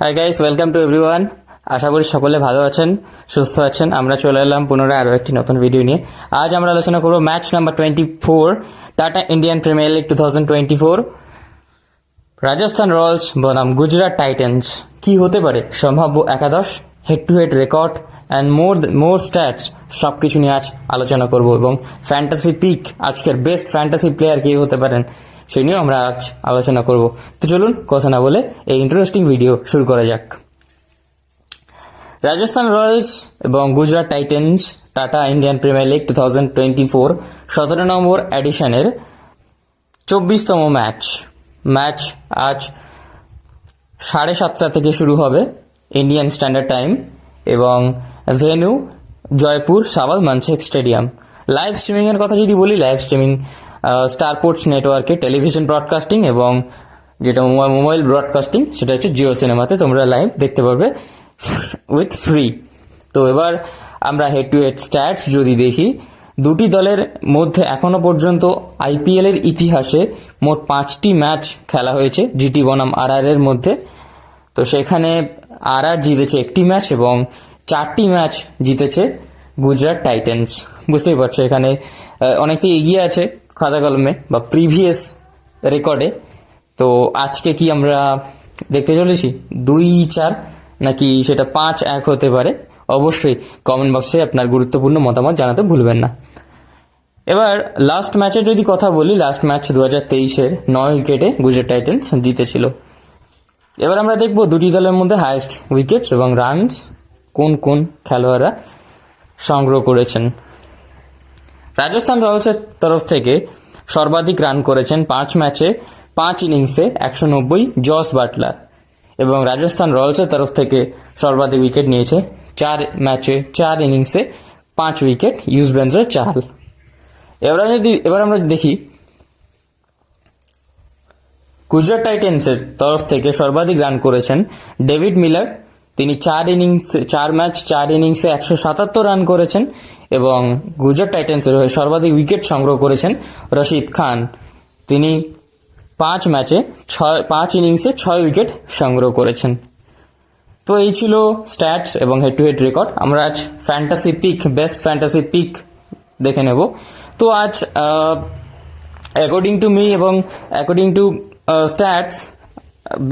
High guys, welcome to everyone. আশা করি সকলে ভালো আছেন, সুস্থ আছেন। আমরা চলে এলাম পুনরায় আরও একটি নতুন ভিডিও নিয়ে। আজ আমরা আলোচনা করব match number 24, tata Indian Premier league 2024, Rajasthan Royals বনাম গুজরাট টাইটান্স। কি হতে পারে সম্ভাব্য একাদশ, head to head record and more stats, সব কিছু নিয়ে আজ আলোচনা করব। এবং ফ্যান্টাসি পিক, আজকের বেস্ট ফ্যান্টাসি প্লেয়ার কে হতে পারেন সেই নিয়েও আমরা আজ আলোচনা করব। তো চলুন কথা না বলে এই ইন্টারেস্টিং ভিডিও শুরু করা যাক। রাজস্থান রয়্যালস এবং Gujarat Titans tata Indian Premier league 2024 17 নম্বর এডিশনের 24তম ম্যাচ আজ 7:30 থেকে শুরু হবে ইন্ডিয়ান স্ট্যান্ডার্ড টাইম এবং ভেন্যু জয়পুর সাওয়াল মানসিক স্টেডিয়াম। লাইভ স্ট্রিমিং এর কথা যদি বলি, লাইভ স্ট্রিমিং স্টার স্পোর্টস নেটওয়ার্কে টেলিভিশন ব্রডকাস্টিং এবং যেটা মোবাইল ব্রডকাস্টিং সেটা হচ্ছে জিও সিনেমাতে তোমরা লাইভ দেখতে পারবে উইথ ফ্রি। তো এবার আমরা হেড টু হেড স্ট্যাটস যদি দেখি, দুটি দলের মধ্যে এখনো পর্যন্ত আইপিএল এর ইতিহাসে মোট 5টি ম্যাচ খেলা হয়েছে জিটি বনাম আরআর এর মধ্যে। তো সেখানে আরআর জিতেছে একটি ম্যাচ এবং 4টি ম্যাচ জিতেছে গুজরাট টাইটান্স। বুঝতেই পারছো এখানে অনেকটাই এগিয়ে আছে খাতা কলমে বা প্রিভিয়াস রেকর্ডে। তো আজকে কি আমরা দেখতে চলেছি 2-4 নাকি সেটা 5-1 হতে পারে? অবশ্যই কমেন্ট বক্সে আপনার গুরুত্বপূর্ণ মতামত জানাতে ভুলবেন না। এবার লাস্ট ম্যাচের যদি কথা বলি, লাস্ট ম্যাচ 2023-এর 9 উইকেটে গুজরাট টাইটান্স জিতেছিল। এবার আমরা দেখব দুটি দলের মধ্যে হাইয়েস্ট উইকেটস এবং রানস কোন কোন খেলোয়াড়রা সংগ্রহ করেছেন। রাজস্থান রয়্যালসের তরফ থেকে সর্বাধিক রান করেছেন 5 ম্যাচে 5 ইনিংসে 190 জস বাটলার, এবং রাজস্থান রয়্যালসের তরফ থেকে সর্বাধিক উইকেট নিয়েছে 4 ম্যাচে 4 ইনিংসে 5 উইকেট ইউজবেন্দ্র চাহাল। এবার আমরা দেখি গুজরাট টাইটান্সের তরফ থেকে সর্বাধিক রান করেছেন ডেভিড মিলার। তিনি 4 ম্যাচ 4 ইনিংসে 177 রান করেছেন, এবং গুজরাট টাইটান্সের হয়ে সর্বাধিক উইকেট সংগ্রহ করেছেন রশিদ খান। তিনি 5 ম্যাচে 5 ইনিংসে 6 উইকেট সংগ্রহ করেছেন। তো এই ছিল স্ট্যাটস এবং হেড টু হেড রেকর্ড। আমরা আজ fantasy pick, best fantasy pick দেখে নেব। তো আজ অ্যাকর্ডিং টু মি এবং according to stats,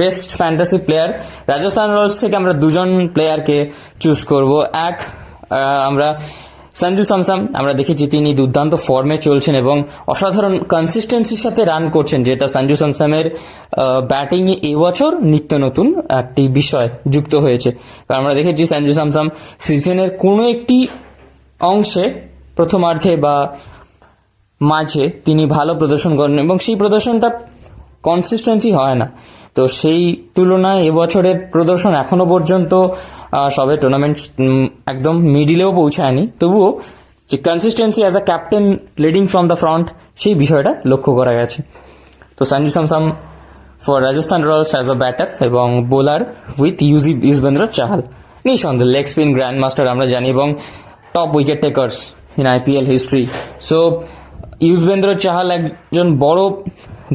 best fantasy player Rajasthan Royals থেকে আমরা 2জন প্লেয়ারকে চুজ করব। আমরা সঞ্জু স্যামসন, আমরা দেখেছি তিনি দুর্দান্ত ফর্মে চলছেন এবং অসাধারণ কনসিস্টেন্সির সাথে রান করছেন, যেটা সঞ্জু স্যামসনের ব্যাটিংয়ে এবছর নিত্য নতুন একটি বিষয় যুক্ত হয়েছে। কারণ আমরা দেখেছি সঞ্জু স্যামসন সিজনের কোনো একটি অংশে প্রথমার্ধে বা মাঝে তিনি ভালো প্রদর্শন করেন এবং সেই প্রদর্শনটা কনসিস্টেন্সি হয় না। তো সেই তুলনায় এবছরের প্রদর্শন এখনো পর্যন্ত সবে টুর্নামেন্ট একদম মিডিলেও পৌঁছায়নি, তবুও যে consistency as a captain leading from the front, সেই বিষয়টা লক্ষ্য করা গেছে। তো Sanju Samson for Rajasthan Royals as a batter এবং বোলার উইথ ইউজবেন্দ্র চাহাল, নিঃসন্দেহে লেগ স্পিন গ্র্যান্ড মাস্টার আমরা জানি এবং top wicket takers in IPL history. So Yuzvendra Chahal একজন বড়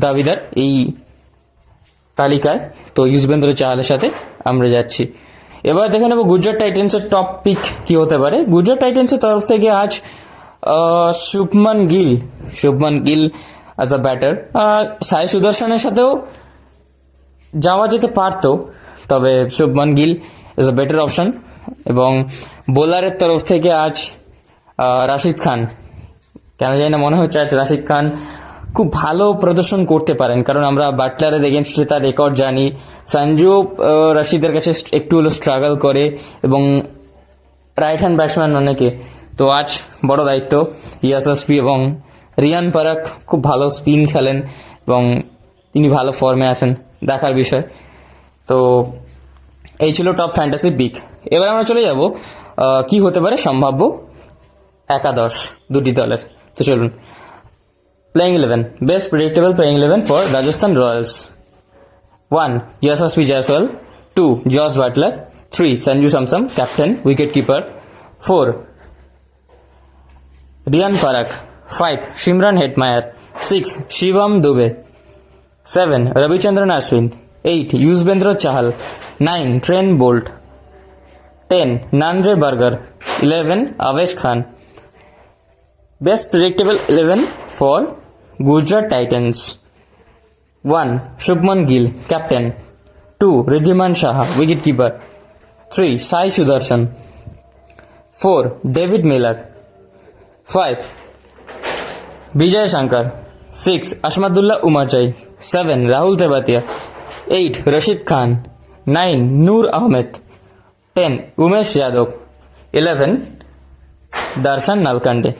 দাবিদার এই তালিকায়। তো ইউজবেন্দ্র চাহালের সাথে আমরা যাচ্ছি। এবার দেখে নেব গুজরাট টাইটান্সের টপ পিক কি হতে পারে। গুজরাট টাইটান্সের তরফ থেকে আজ Shubman Gill as a batter, সাই সুদর্শনের সাথেও যাওয়া যেতে পারতো, তবে Shubman Gill is a better option. এবং বোলারের তরফ থেকে আজ রাশিদ খান, কেন জানি না মনে হচ্ছে আজ রাশিদ খান খুব ভালো প্রদর্শন করতে পারেন, কারণ আমরা বাটলারের এগেনস্টে তার রেকর্ড জানি। সঞ্জু রাশিদের কাছে একটু হলো স্ট্রাগল করে এবং রাইট হ্যান্ড ব্যাটসম্যান অনেকে। তো আজ বড় দায়িত্ব ইয়াসএসপি এবং রিয়ান পরাগ খুব ভালো স্পিন খেলেন এবং তিনি ভালো ফর্মে আছেন, দেখার বিষয়। তো এই ছিল টপ ফ্যান্টাসি পিক। এবার আমরা চলে যাব কি হতে পারে সম্ভাব্য একাদশ দুটি দলের। তো চলুন, playing 11, best predictable playing 11 for Rajasthan Royals. 1. Yashasvi Jaiswal. 2. Josh Butler. 3. Sanju Samsam, captain, wicket keeper. 4. Riyan Parak. 5. Shimran Hetmeyer. 6. Shivam Dube. 7. Ravichandran Ashwin. 8. Yuzvendra Chahal. 9. Trent Bolt. 10. Nandre Burger. 11. Avesh Khan. Best predictable 11 for Gujarat Titans. 1. Shubman Gill, captain. 2. Ridhiman Shah, wicketkeeper. 3. Sai Sudarshan. 4. David Miller. 5. Vijay Shankar. 6. Ashmadullah Umarchai. 7. Rahul Tewatia. 8. Rashid Khan. 9. Noor Ahmed. 10. Umesh Yadav. 11. Darshan Nalkande.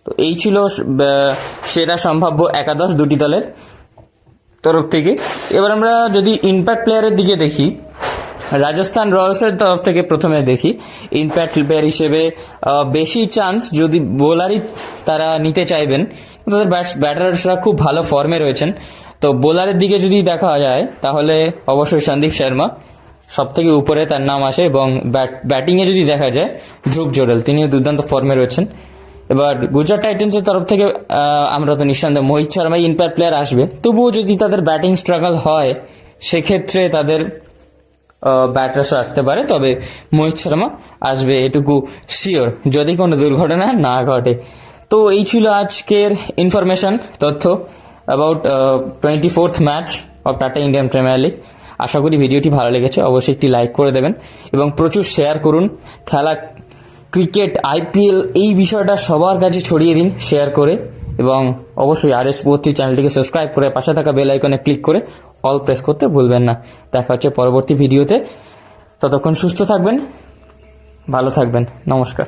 তো এই ছিল সেরা সম্ভাব্য একাদশ দুটি দলের তরফ থেকে। এবার আমরা যদি ইম্প্যাক্ট প্লেয়ারের দিকে দেখি, রাজস্থান রয়্যালসের তরফ থেকে প্রথমে দেখি ইম্প্যাক্ট প্লেয়ার হিসেবে বেশি চান্স যদি বোলারই তারা নিতে চাইবেন, তাদের ব্যাটার্সরা খুব ভালো ফর্মে রয়েছেন। তো বোলারের দিকে যদি দেখা যায় তাহলে অবশ্যই সন্দীপ শর্মা সব থেকে উপরে তার নাম আসে, এবং ব্যাটিংয়ে যদি দেখা যায় ধ্রুব জোরেল, তিনিও দুর্দান্ত ফর্মে রয়েছেন। এবার গুজরাট টাইটান্সের তরফ থেকে আমরা তো নিঃসন্দেহে মোহিত শর্মাই ইম্প্যাক্ট প্লেয়ার আসবে। তবুও যদি তাদের ব্যাটিং স্ট্রাগল হয় সেক্ষেত্রে তাদের ব্যাটার্স আসতে পারে, তবে মোহিত শর্মা আসবে এটুকু শিওর, যদি কোনো দুর্ঘটনা না ঘটে। তো এই ছিল আজকের ইনফরমেশন, তথ্য about 24th match of Tata Indian Premier League. আশা করি ভিডিওটি ভালো লেগেছে, অবশ্যই একটি লাইক করে দেবেন এবং প্রচুর শেয়ার করুন। খেলা, ক্রিকেট, আইপিএল এই বিষয়টা সবার কাছে ছড়িয়ে দিন শেয়ার করে, এবং অবশ্যই RS Sports চ্যানেলটিকে সাবস্ক্রাইব করে পাশে থাকা বেল আইকনে ক্লিক করে অল প্রেস করতে ভুলবেন না। দেখা হচ্ছে পরবর্তী ভিডিওতে, ততক্ষণ সুস্থ থাকবেন, ভালো থাকবেন, নমস্কার।